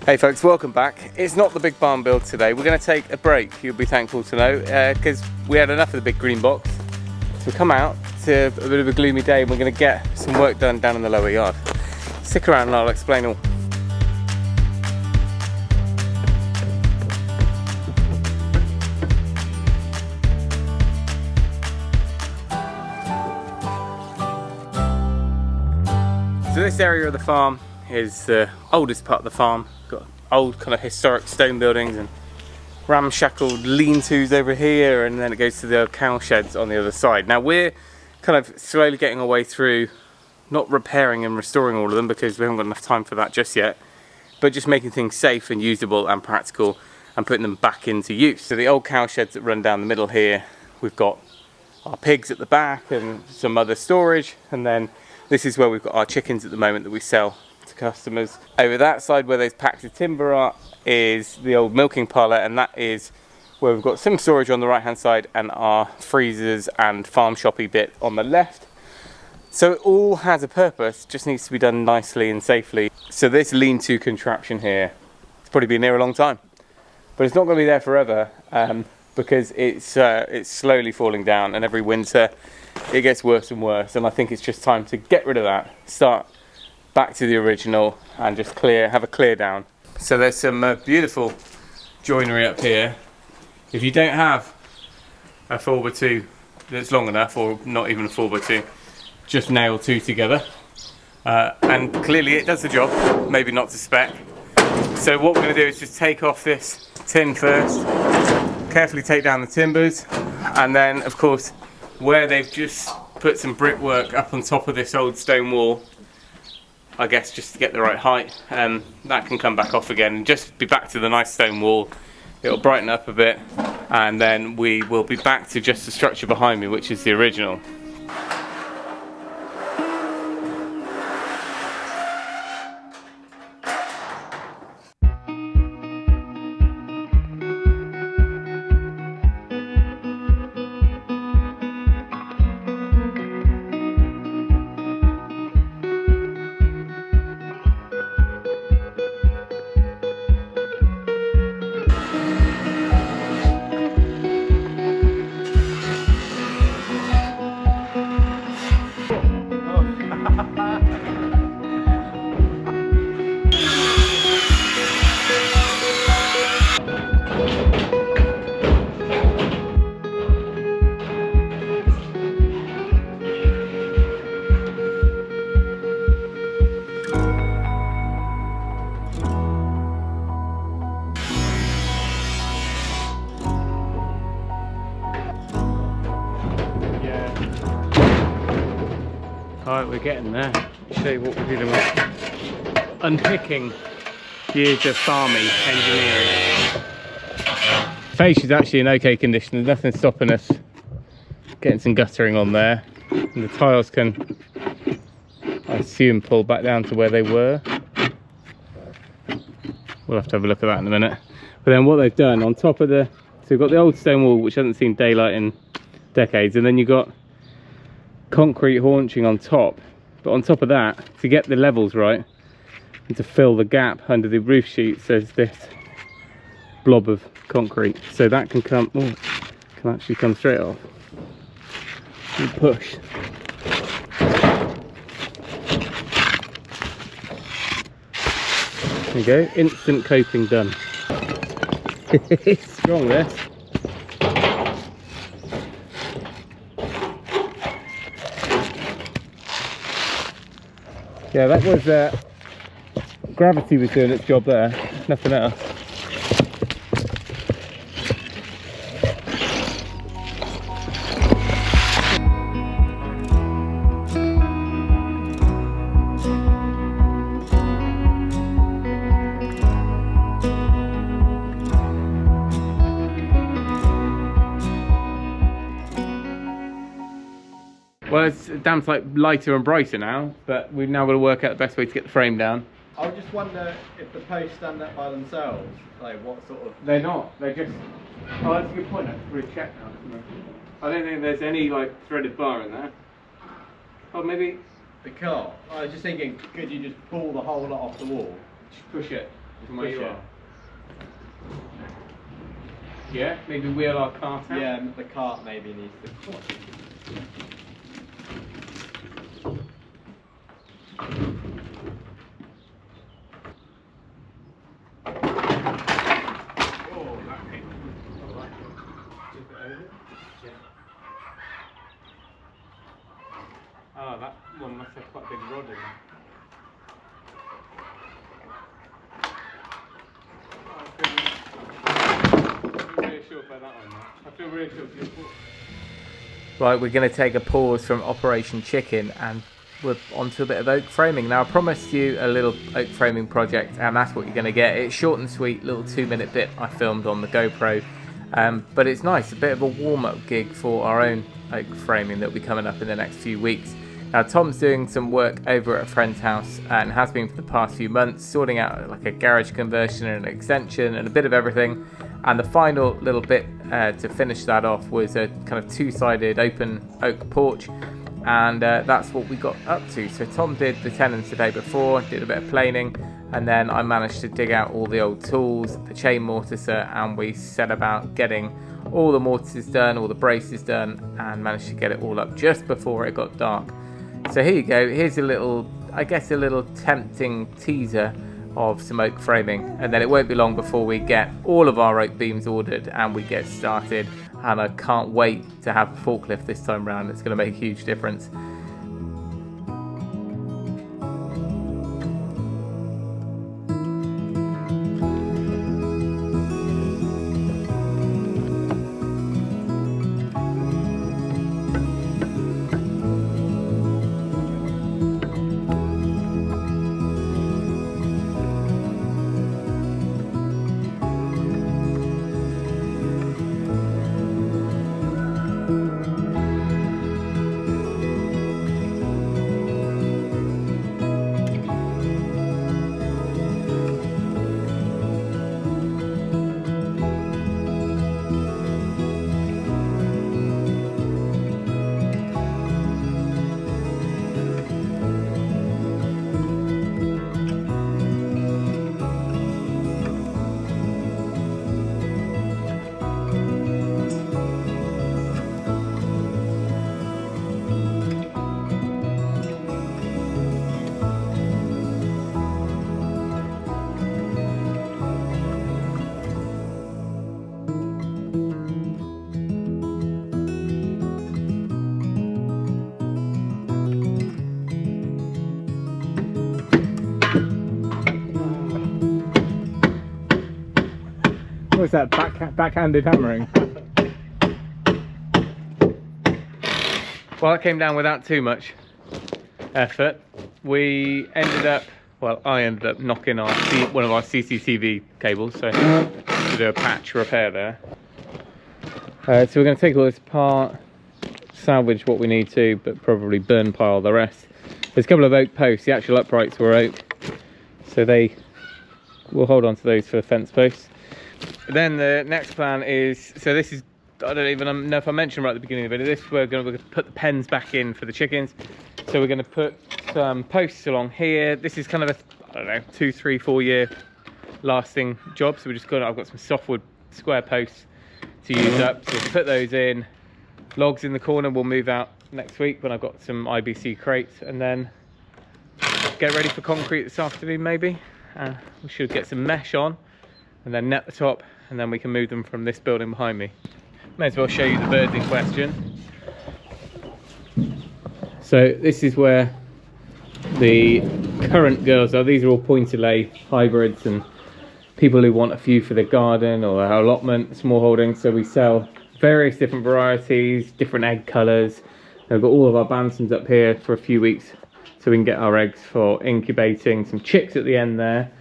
Hey folks, welcome back. It's not the big barn build today. We're going to take a break, you'll be thankful to know, because we had enough of the big green box. So we come out to a bit of a gloomy day and we're going to get some work done down in the lower yard. Stick around and I'll explain all. So this area of the farm is the oldest part of the farm. Got old kind of historic stone buildings and ramshackle lean-tos over here, and then it goes to the cow sheds on the other side. Now we're kind of slowly getting our way through, not repairing and restoring all of them because we haven't got enough time for that just yet, but just making things safe and usable and practical and putting them back into use. So the old cow sheds that run down the middle here, we've got our pigs at the back and some other storage, and then this is where we've got our chickens at the moment that we sell to customers. Over that side where those packs of timber are is the old milking parlour, and that is where we've got some storage on the right hand side and our freezers and farm shoppy bit on the left. So it all has a purpose, just needs to be done nicely and safely. So this lean-to contraption here, it's probably been here a long time, but it's not going to be there forever because it's slowly falling down, and every winter it gets worse and worse, and I think it's just time to get rid of that, start back to the original and just have a clear down. So there's some beautiful joinery up here. If you don't have a 4x2 that's long enough, or not even a 4x2, just nail two together, and clearly it does the job, maybe not to spec. So what we're going to do is just take off this tin first, carefully take down the timbers, and then of course where they've just put some brickwork up on top of this old stone wall, I guess just to get the right height, that can come back off again and just be back to the nice stone wall. It'll brighten up a bit, and then we will be back to just the structure behind me, which is the original. Alright, we're getting there. I'll show you what we're doing with unpicking years of farming engineering. Face is actually in okay condition, there's nothing stopping us getting some guttering on there. And the tiles can, I assume, pull back down to where they were. We'll have to have a look at that in a minute. But then what they've done on top of so you've got the old stone wall which hasn't seen daylight in decades, and then you've got concrete haunching on top, but on top of that, to get the levels right and to fill the gap under the roof sheets, there's this blob of concrete, so that can can actually come straight off and push. There you go, instant coping done. It's strong, this. Yeah, that was gravity was doing its job there, nothing else. Well, it's a damn sight lighter and brighter now, but we've now got to work out the best way to get the frame down. I just wonder if the posts stand up by themselves, like what sort of... They're not, they're just... Oh, that's a good point, I have to really check now. I don't think there's any like threaded bar in there. Oh, maybe... The car? I was just thinking, could you just pull the whole lot off the wall? Just push it. From where you are. Yeah, maybe wheel our cart out. Yeah, the cart maybe needs to. Oh, that one must have quite a big rod in it. I feel reassured by that one, man. I feel reassured for your thoughts. Right, we're going to take a pause from Operation Chicken and we're onto a bit of oak framing. Now, I promised you a little oak framing project and that's what you're going to get. It's short and sweet, little 2-minute bit I filmed on the GoPro. But it's nice, a bit of a warm-up gig for our own oak framing that will be coming up in the next few weeks. Now, Tom's doing some work over at a friend's house and has been for the past few months, sorting out like a garage conversion and an extension and a bit of everything. And the final little bit to finish that off was a kind of two-sided open oak porch, and that's what we got up to. So Tom did the tenons the day before, did a bit of planing, and then I managed to dig out all the old tools, the chain mortiser, and we set about getting all the mortises done, all the braces done, and managed to get it all up just before it got dark. So here you go, here's a little, I guess a little tempting teaser of some oak framing, and then it won't be long before we get all of our oak beams ordered and we get started, and I can't wait to have a forklift this time round. It's going to make a huge difference. What's that, backhanded hammering? Well, that came down without too much effort. We ended up, well, I ended up knocking our one of our CCTV cables, so to do a patch repair there. So we're going to take all this apart, salvage what we need to, but probably burn pile the rest. There's a couple of oak posts. The actual uprights were oak, so we'll hold on to those for the fence posts. Then the next plan is, so this is, I don't even know if I mentioned right at the beginning of the video, we're going to put the pens back in for the chickens. So we're going to put some posts along here. This is kind of a, I don't know, 2, 3, 4 year lasting job. So I've got some softwood square posts to use up. So we'll put those in. Logs in the corner will move out next week when I've got some IBC crates, and then get ready for concrete this afternoon maybe. We should get some mesh on and then net the top, and then we can move them from this building behind me. May as well show you the birds in question. So this is where the current girls are. These are all point-to-lay hybrids and people who want a few for their garden or our allotment, small holdings. So we sell various different varieties, different egg colours. I've got all of our Bansoms up here for a few weeks so we can get our eggs for incubating. Some chicks at the end there.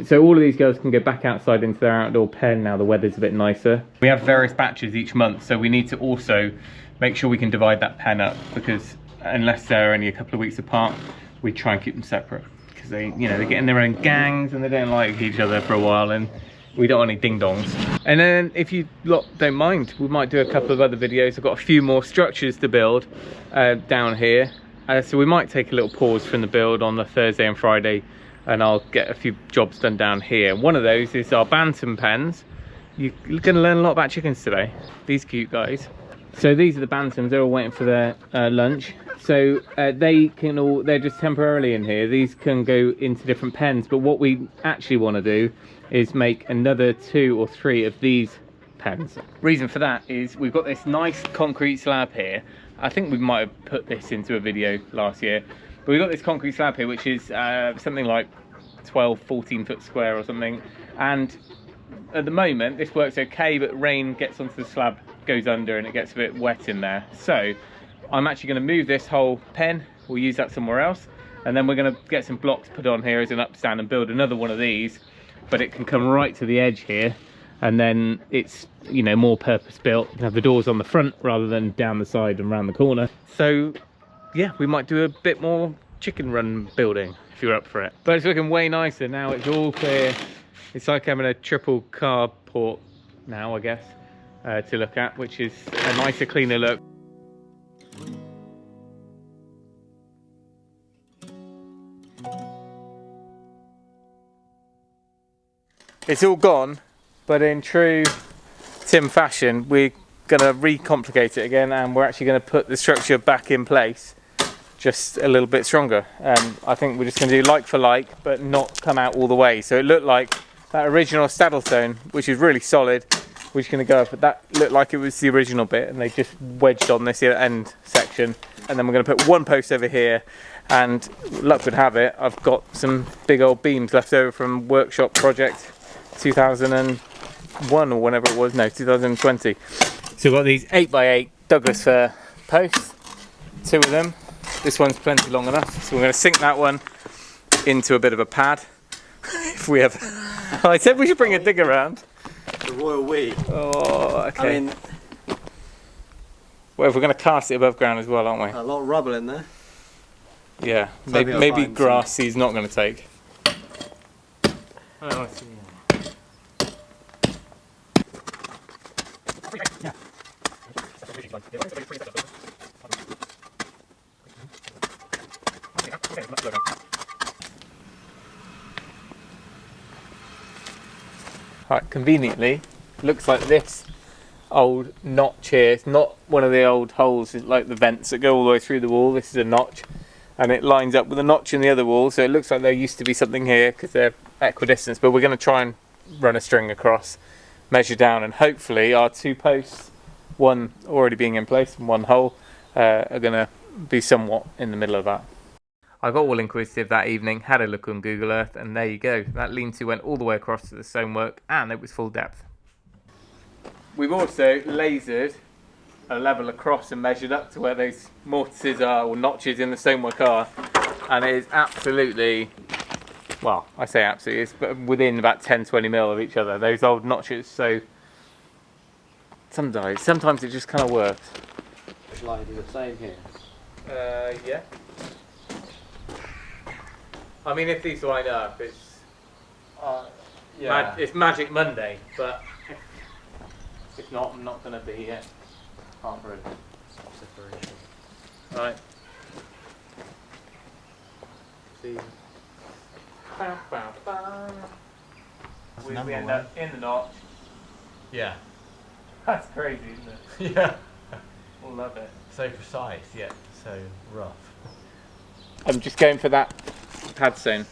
So all of these girls can go back outside into their outdoor pen now the weather's a bit nicer. We have various batches each month, so we need to also make sure we can divide that pen up, because unless they're only a couple of weeks apart, we try and keep them separate, because they get in their own gangs and they don't like each other for a while, and we don't want any ding-dongs. And then if you lot don't mind, we might do a couple of other videos. I've got a few more structures to build down here, so we might take a little pause from the build on the Thursday and Friday and I'll get a few jobs done down here. One of those is our bantam pens. You're going to learn a lot about chickens today. These cute guys. So these are the bantams. They're all waiting for their lunch. So they're just temporarily in here. These can go into different pens, but what we actually want to do is make another 2 or 3 of these pens. Reason for that is we've got this nice concrete slab here. I think we might have put this into a video last year, but we've got this concrete slab here, which is something like 12-14 foot square or something, and at the moment this works okay, but rain gets onto the slab, goes under, and it gets a bit wet in there. So I'm actually going to move this whole pen, we'll use that somewhere else, and then we're going to get some blocks put on here as an upstand and build another one of these, but it can come right to the edge here, and then it's, you know, more purpose built. You can have the doors on the front rather than down the side and around the corner. So yeah, we might do a bit more chicken run building if you're up for it. But it's looking way nicer now, it's all clear. It's like having a triple carport now, I guess, to look at, which is a nicer, cleaner look. It's all gone, but in true Tim fashion, we're going to recomplicate it again, and we're actually going to put the structure back in place just a little bit stronger. I think we're just going to do like for like, but not come out all the way. So it looked like that original saddle stone, which is really solid, we're just going to go up, but that looked like it was the original bit, and they just wedged on this end section. And then we're going to put one post over here, and luck would have it, I've got some big old beams left over from workshop project 2001 or whenever it was, no, 2020. So we've got these 8x8 Douglas fir posts, 2 of them. This one's plenty long enough, so we're going to sink that one into a bit of a pad. If we have, I said we should bring a dig around. The royal we. Oh, okay. I mean, well, if we're going to cast it above ground as well, aren't we? a lot of rubble in there. Yeah, So maybe grass he's not going to take. Oh, I see. Yeah. Right, conveniently, looks like this old notch here. It's not one of the old holes, it's like the vents that go all the way through the wall. This is a notch, and it lines up with a notch in the other wall, so it looks like there used to be something here because they're equidistant, but we're going to try and run a string across, measure down, and hopefully our 2 posts, one already being in place and one hole, are going to be somewhat in the middle of that. I got all inquisitive that evening, had a look on Google Earth, and there you go. That lean-to went all the way across to the stonework, and it was full depth. We've also lasered a level across and measured up to where those mortises are, or notches in the stonework are, and it is absolutely, well, I say absolutely, it's within about 10-20 mil of each other, those old notches. So sometimes it just kind of works. Shall I do the same here? Yeah. I mean, if these line up, it's yeah. it's Magic Monday, but if not, I'm not going to be heartbroken. Separation. Right. See. We end up in the notch. Yeah. That's crazy, isn't it? Yeah. We'll love it. So precise, yet so rough. I'm just going for that pad stone.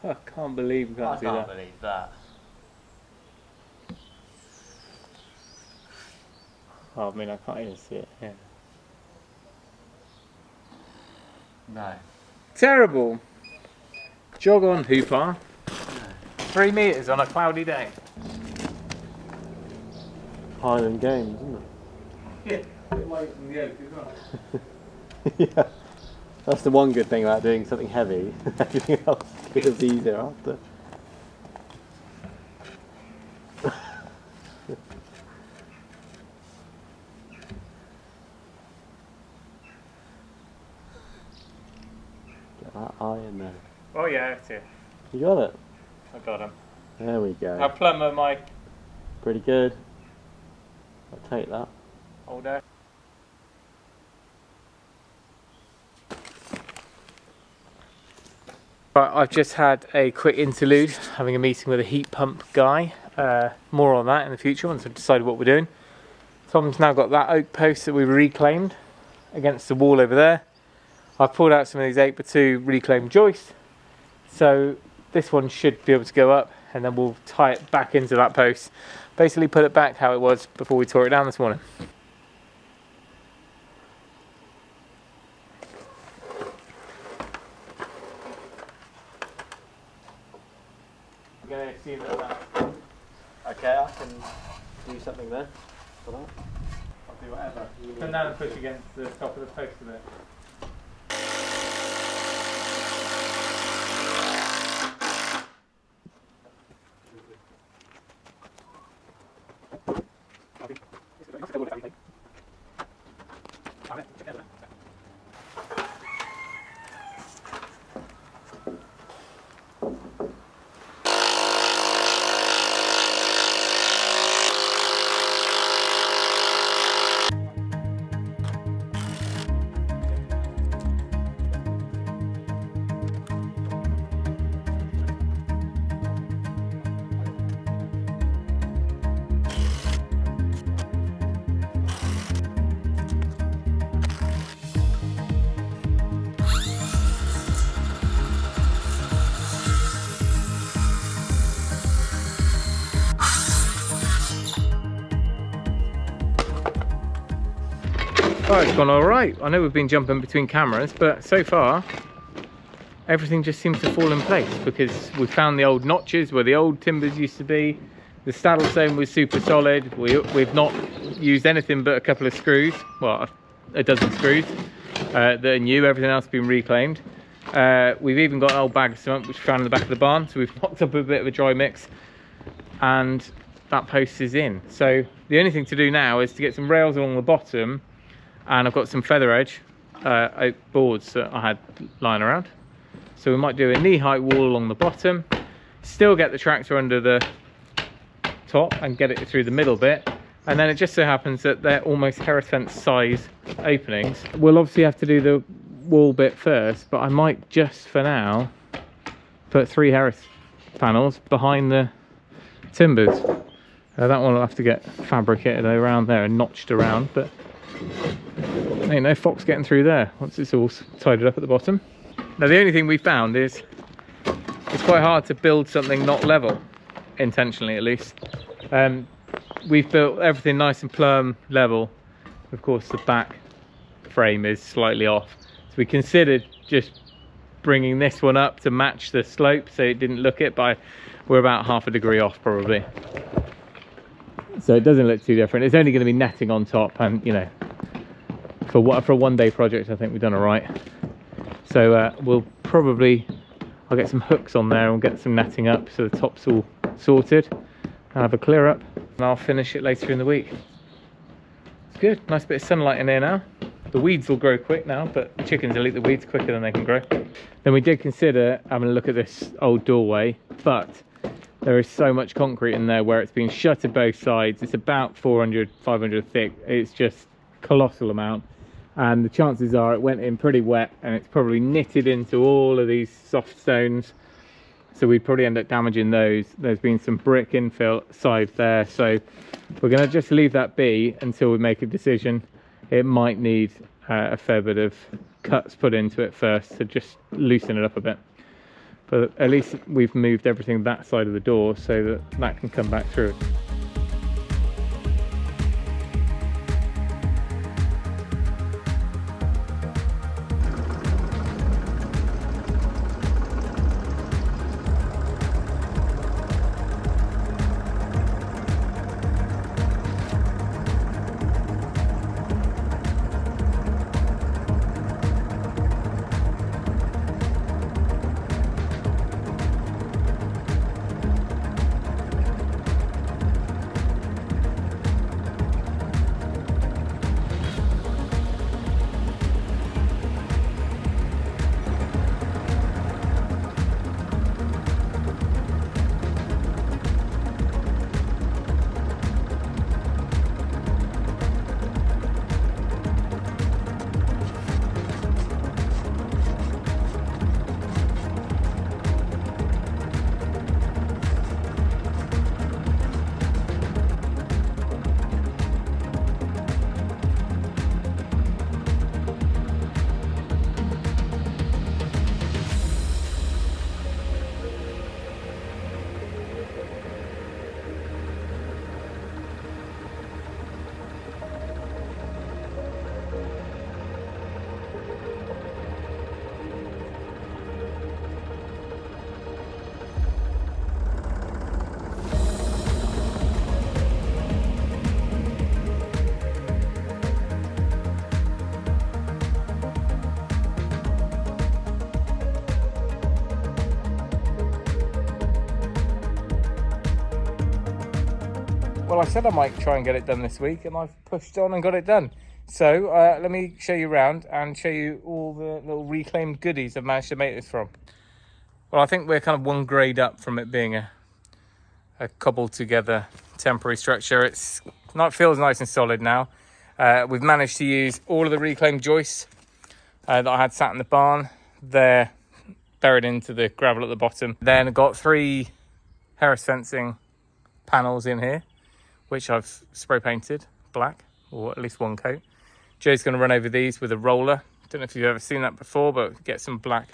I can't believe we can't do that. I can't believe that. Oh, I mean, I can't even see it. Yeah. No. Terrible. Jog on, Hoopar. 3 metres on a cloudy day. Highland Games, isn't it? Yeah, a bit light in the oak as well. Yeah. That's the one good thing about doing something heavy. Everything else gets easier after. Get that eye in there. Oh yeah, that's it. You got it? I got him. There we go. Our plumber, Mike. Pretty good. I'll take that. Hold there. Right, I've just had a quick interlude, having a meeting with a heat pump guy. More on that in the future once I've decided what we're doing. Tom's now got that oak post that we reclaimed against the wall over there. I've pulled out some of these 8x2 reclaimed joists, so this one should be able to go up, and then we'll tie it back into that post. Basically put it back how it was before we tore it down this morning. I'm going to assume that. Okay, I can do something there for that. I'll do whatever. Come down and push against the top of the post a bit. Oh, it's gone all right. I know we've been jumping between cameras, but so far everything just seems to fall in place because we found the old notches where the old timbers used to be. The saddle stone was super solid. We've not used anything but a couple of screws, well, a dozen screws that are new. Everything else has been reclaimed. We've even got an old bag of cement which we found in the back of the barn, so we've knocked up a bit of a dry mix, and that post is in. So the only thing to do now is to get some rails along the bottom, and I've got some feather edge oak boards that I had lying around. So we might do a knee-height wall along the bottom, still get the tractor under the top and get it through the middle bit, and then it just so happens that they're almost Herefence size openings. We'll obviously have to do the wall bit first, but I might just for now put 3 Harris panels behind the timbers. That one will have to get fabricated around there and notched around, but ain't no fox getting through there once it's all tidied up at the bottom. Now the only thing we found is it's quite hard to build something not level, intentionally at least. We've built everything nice and plumb level. Of course the back frame is slightly off, so we considered just bringing this one up to match the slope so it didn't look it, but we're about half a degree off probably, so it doesn't look too different. It's only going to be netting on top, and you know, for a one-day project I think we've done all right. So I'll get some hooks on there and get some netting up so the top's all sorted. I'll have a clear up and I'll finish it later in the week. It's good, nice bit of sunlight in here now. The weeds will grow quick now, but the chickens will eat the weeds quicker than they can grow. Then we did consider having a look at this old doorway, but there is so much concrete in there where it's been shuttered both sides. It's about 400, 500 thick. It's just colossal amount. And the chances are it went in pretty wet and it's probably knitted into all of these soft stones. So we'd probably end up damaging those. There's been some brick infill side there. So we're going to just leave that be until we make a decision. It might need a fair bit of cuts put into it first to just loosen it up a bit. But at least we've moved everything that side of the door so that that can come back through. Well, I said I might try and get it done this week, and I've pushed on and got it done. So let me show you around and show you all the little reclaimed goodies I've managed to make this from. Well, I think we're kind of one grade up from it being a cobbled together temporary structure. It feels nice and solid now. We've managed to use all of the reclaimed joists that I had sat in the barn. They're buried into the gravel at the bottom. Then I've got 3 Harris fencing panels in here, which I've spray painted black, or at least one coat. Joe's going to run over these with a roller. Don't know if you've ever seen that before, but get some black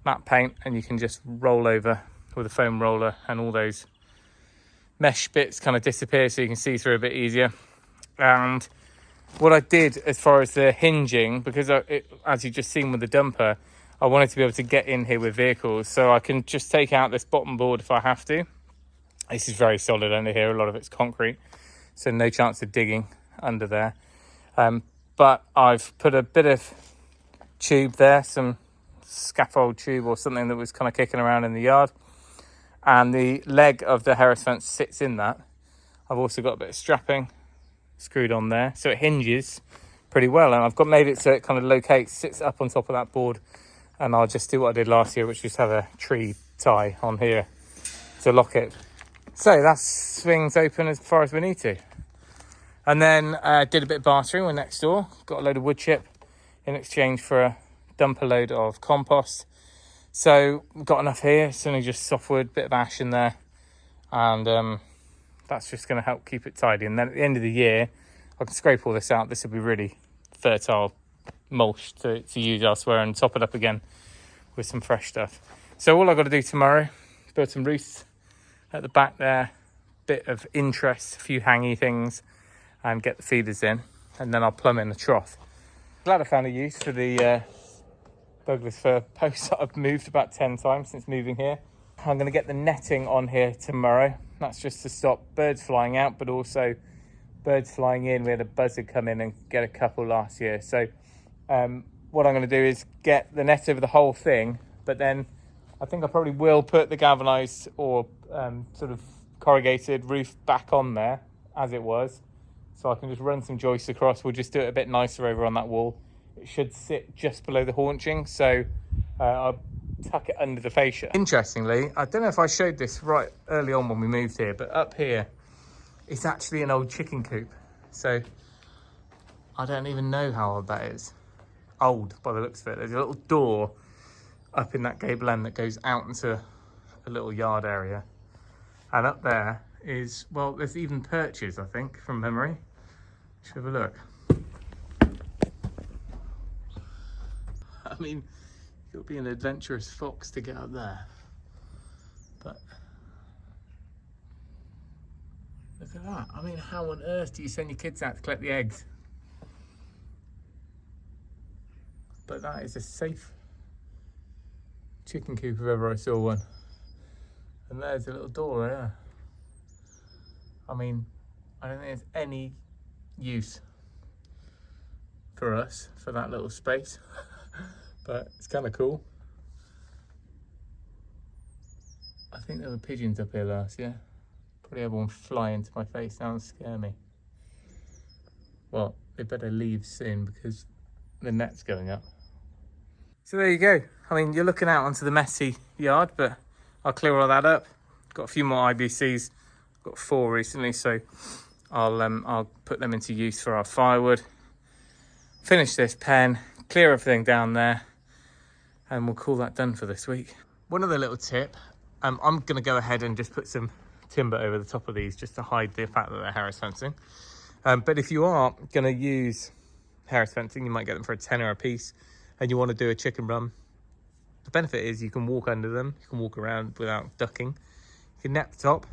matte paint and you can just roll over with a foam roller, and all those mesh bits kind of disappear so you can see through a bit easier. And what I did as far as the hinging, because as you've just seen with the dumper, I wanted to be able to get in here with vehicles, so I can just take out this bottom board if I have to. This is very solid under here, a lot of it's concrete, so no chance of digging under there. But I've put a bit of tube there, some scaffold tube or something that was kind of kicking around in the yard, and the leg of the Harris fence sits in that. I've also got a bit of strapping screwed on there, so it hinges pretty well, and I've made it so it kind of locates, sits up on top of that board, and I'll just do what I did last year, which is have a tree tie on here to lock it. So that swings open as far as we need to. And then did a bit of bartering with next door, got a load of wood chip in exchange for a dumper load of compost. So got enough here, it's only just softwood, bit of ash in there, and that's just going to help keep it tidy. And then at the end of the year, I can scrape all this out. This will be really fertile mulch to use elsewhere, and top it up again with some fresh stuff. So all I've got to do tomorrow, build some roosts at the back there, bit of interest, a few hangy things, and get the feeders in, and then I'll plumb in the trough. Glad I found a use for the Douglas fir posts that I've moved about 10 times since moving here. I'm going to get the netting on here tomorrow. That's just to stop birds flying out, but also birds flying in. We had a buzzard come in and get a couple last year. So what I'm going to do is get the net over the whole thing, but then I think I probably will put the galvanised or sort of corrugated roof back on there as it was. So I can just run some joists across. We'll just do it a bit nicer over on that wall. It should sit just below the haunching, so I'll tuck it under the fascia. Interestingly, I don't know if I showed this right early on when we moved here, but up here, it's actually an old chicken coop. So I don't even know how old that is. Old by the looks of it. There's a little door up in that gable end that goes out into a little yard area. And up there is, well, there's even perches, I think, from memory. Let's have a look. I mean, you'll be an adventurous fox to get up there. But look at that. I mean, how on earth do you send your kids out to collect the eggs? But that is a safe chicken coop if ever I saw one. And there's a little door there. I mean, I don't think there's any use for us for that little space. But it's kind of cool. I think there were pigeons up here last year. Probably had one fly into my face now and scare me. Well, they better leave soon because the net's going up. So there you go. I mean, you're looking out onto the messy yard, but I'll clear all that up. Got a few more IBCs. Got 4 recently, so I'll put them into use for our firewood. Finish this pen, clear everything down there, and we'll call that done for this week. One other little tip, I'm going to go ahead and just put some timber over the top of these just to hide the fact that they're Harris fencing. But if you are going to use Harris fencing, you might get them for a tenner a piece, and you want to do a chicken run. The benefit is you can walk under them, you can walk around without ducking. You can net the top,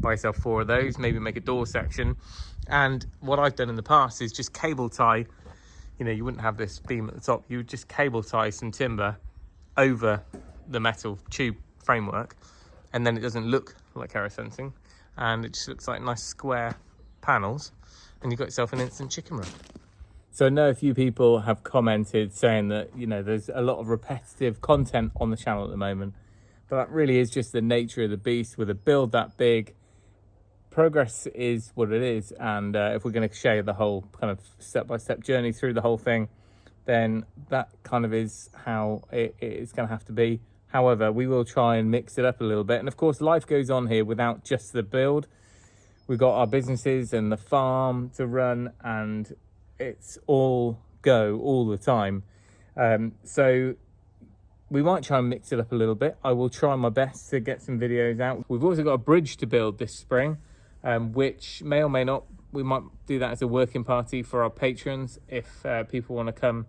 buy yourself 4 of those, maybe make a door section. And what I've done in the past is just cable tie. You know, you wouldn't have this beam at the top. You would just cable tie some timber over the metal tube framework, and then it doesn't look like Harris fencing, and it just looks like nice square panels, and you've got yourself an instant chicken run. So I know a few people have commented saying that, you know, there's a lot of repetitive content on the channel at the moment, but that really is just the nature of the beast. With a build that big, progress is what it is, and if we're going to share the whole kind of step-by-step journey through the whole thing, then that kind of is how it is going to have to be. However, we will try and mix it up a little bit, and of course life goes on here without just the build. We've got our businesses and the farm to run, and it's all go all the time. So we might try and mix it up a little bit. I will try my best to get some videos out. We've also got a bridge to build this spring, which may or may not, we might do that as a working party for our patrons if people want to come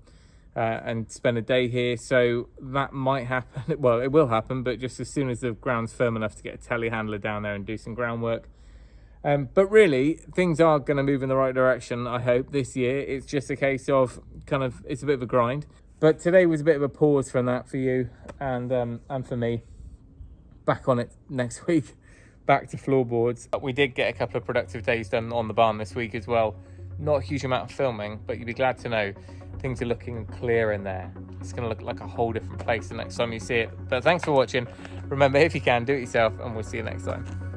and spend a day here. So that might happen. Well, it will happen, but just as soon as the ground's firm enough to get a telehandler down there and do some groundwork. But really, things are going to move in the right direction, I hope, this year. It's just a case of it's a bit of a grind. But today was a bit of a pause from that for you and for me. Back on it next week, back to floorboards. We did get a couple of productive days done on the barn this week as well. Not a huge amount of filming, but you'd be glad to know things are looking clear in there. It's going to look like a whole different place the next time you see it. But thanks for watching. Remember, if you can, do it yourself, and we'll see you next time.